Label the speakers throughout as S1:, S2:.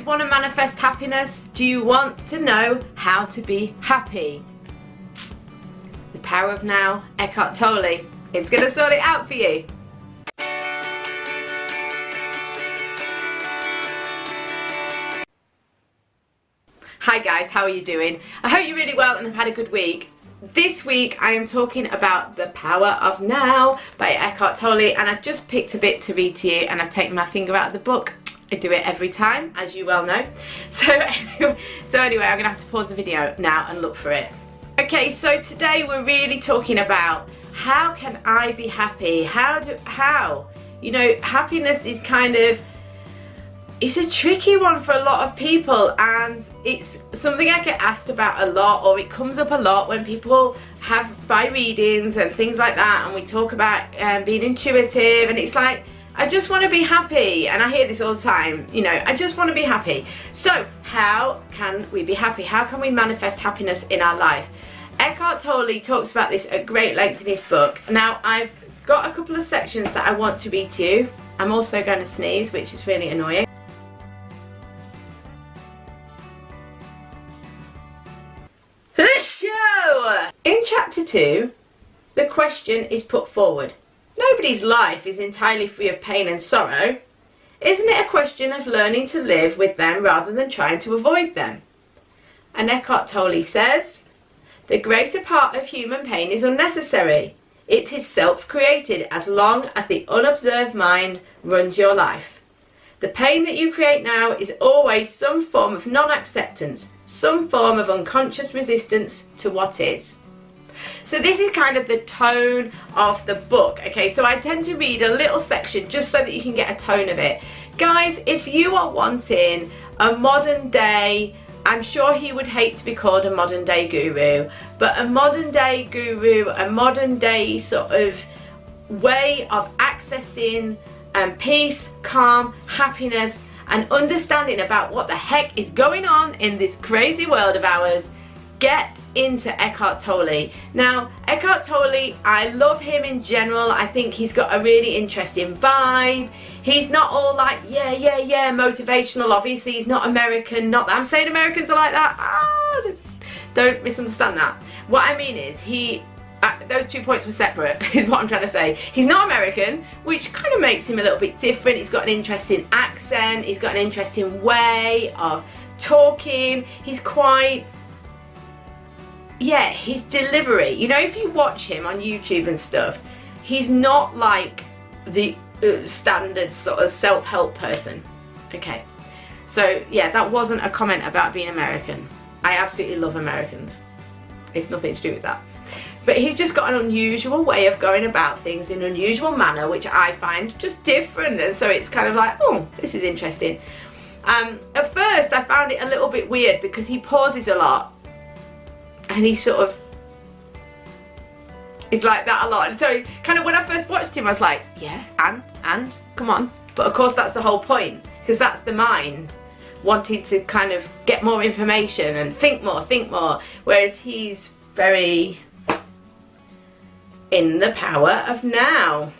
S1: guys want to manifest happiness? Do you want to know how to be happy? The power of now, Eckhart Tolle is going to sort it out for you. Hi guys, how are you doing? I hope you're really well and have had a good week. This week I am talking about The Power of Now by Eckhart Tolle, and I've just picked a bit to read to you, and I've taken my finger out of the book. I do it every time, as you well know. So anyway, I'm gonna have to pause the video now and look for it. Okay, so today we're really talking about how can I be happy? How? You know, happiness is kind of, it's a tricky one for a lot of people, and it's something I get asked about a lot, or it comes up a lot when people have buy readings and things like that, and we talk about being intuitive, and it's like, I just want to be happy, and I hear this all the time, you know, I just want to be happy. So how can we be happy? How can we manifest happiness in our life? Eckhart Tolle talks about this at great length in his book. Now I've got a couple of sections that I want to read to you. I'm also going to sneeze, which is really annoying. In chapter 2, the question is put forward. Nobody's life is entirely free of pain and sorrow. Isn't it a question of learning to live with them rather than trying to avoid them? And Eckhart Tolle says, the greater part of human pain is unnecessary. It is self-created as long as the unobserved mind runs your life. The pain that you create now is always some form of non-acceptance, some form of unconscious resistance to what is. So this is kind of the tone of the book, okay? So I tend to read a little section just so that you can get a tone of it. Guys, if you are wanting a modern day, I'm sure he would hate to be called a modern day guru, but a modern day guru, a modern day sort of way of accessing peace, calm, happiness, and understanding about what the heck is going on in this crazy world of ours, get into Eckhart Tolle. Now, Eckhart Tolle, I love him in general. I think he's got a really interesting vibe. He's not all like, yeah, motivational. Obviously, he's not American. Not that I'm saying Americans are like that. Don't misunderstand that. What I mean is, those 2 points were separate, is what I'm trying to say. He's not American, which kind of makes him a little bit different. He's got an interesting accent. He's got an interesting way of talking. He's quite, yeah, his delivery. You know, if you watch him on YouTube and stuff, he's not like the standard sort of self-help person. Okay, so yeah, that wasn't a comment about being American. I absolutely love Americans. It's nothing to do with that. But he's just got an unusual way of going about things in an unusual manner, which I find just different, and so it's kind of like, oh, this is interesting. At first I found it a little bit weird because he pauses a lot, and he sort of is like that a lot. And so kind of when I first watched him, I was like, yeah, and come on. But of course that's the whole point, because that's the mind wanting to kind of get more information and think more, whereas he's very in the power of now.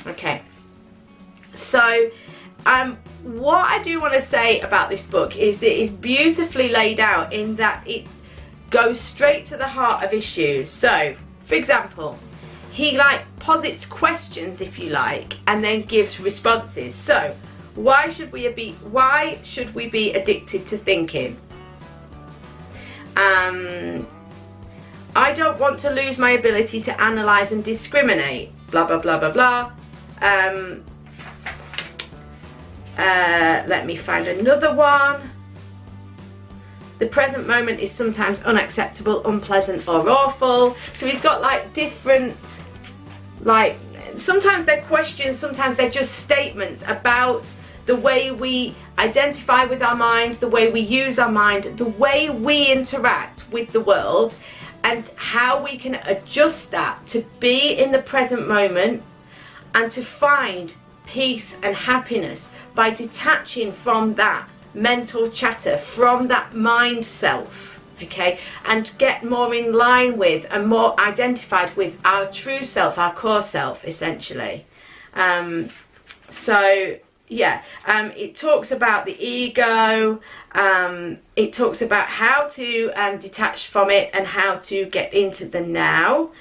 S1: Okay, so what I do want to say about this book is it is beautifully laid out in that it goes straight to the heart of issues. So for example, he like posits questions, if you like, and then gives responses. So why should we be addicted to thinking? I don't want to lose my ability to analyse and discriminate, blah blah blah blah blah. Let me find another one. The present moment is sometimes unacceptable, unpleasant or awful. So he's got like different, like, sometimes they're questions, sometimes they're just statements about the way we identify with our minds, the way we use our mind, the way we interact with the world, and how we can adjust that to be in the present moment and to find peace and happiness by detaching from that mental chatter, from that mind self, okay, and get more in line with and more identified with our true self, our core self, essentially. So yeah, it talks about the ego. It talks about how to detach from it and how to get into the now.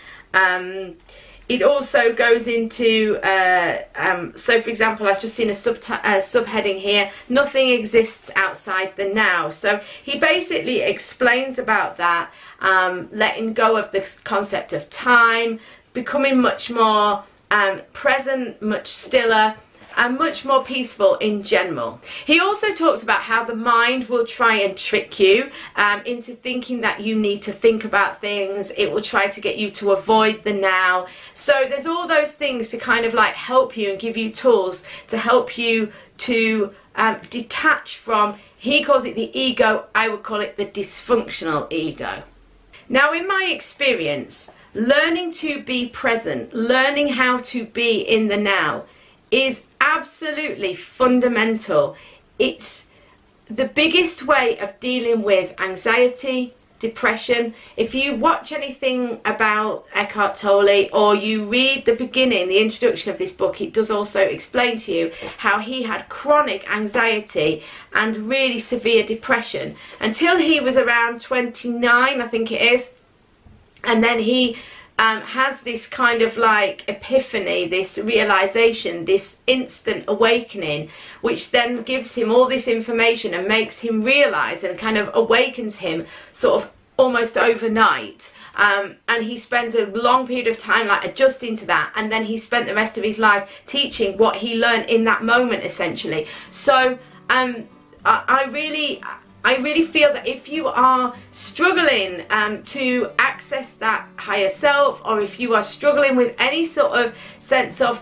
S1: It also goes into, so for example, I've just seen a subheading here, nothing exists outside the now. So he basically explains about that, letting go of the concept of time, becoming much more present, much stiller, and much more peaceful in general. He also talks about how the mind will try and trick you into thinking that you need to think about things. It will try to get you to avoid the now. So there's all those things to kind of like help you and give you tools to help you to detach from, he calls it the ego, I would call it the dysfunctional ego. Now in my experience, learning to be present, learning how to be in the now is absolutely fundamental. It's the biggest way of dealing with anxiety, depression. If you watch anything about Eckhart Tolle or you read the beginning, the introduction of this book, it does also explain to you how he had chronic anxiety and really severe depression until he was around 29, I think it is. And then he has this kind of like epiphany, this realization, this instant awakening, which then gives him all this information and makes him realize and kind of awakens him sort of almost overnight. And he spends a long period of time like adjusting to that, and then he spent the rest of his life teaching what he learned in that moment essentially. So I really feel that if you are struggling to access that higher self, or if you are struggling with any sort of sense of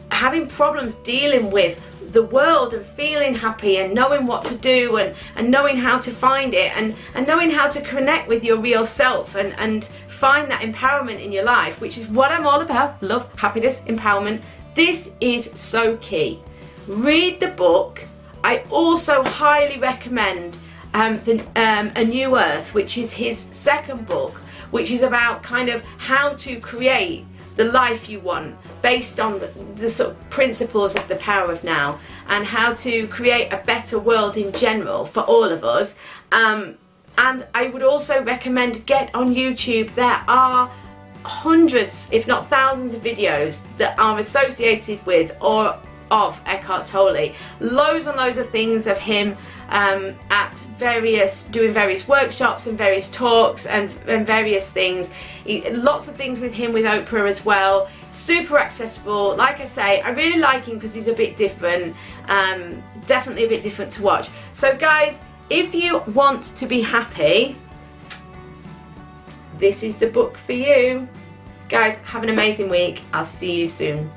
S1: having problems dealing with the world and feeling happy and knowing what to do and knowing how to find it and knowing how to connect with your real self and find that empowerment in your life, which is what I'm all about, love, happiness, empowerment, this is so key. Read the book. I also highly recommend A New Earth, which is his second book, which is about kind of how to create the life you want based on the sort of principles of the power of now, and how to create a better world in general for all of us. And I would also recommend get on YouTube. There are hundreds, if not thousands of videos that are associated with or of Eckhart Tolle. Loads and loads of things of him at doing various workshops and various talks and various things. Lots of things with him with Oprah as well. Super accessible. Like I say, I really like him because he's a bit different, definitely a bit different to watch. So guys, if you want to be happy, this is the book for you. Guys, have an amazing week. I'll see you soon.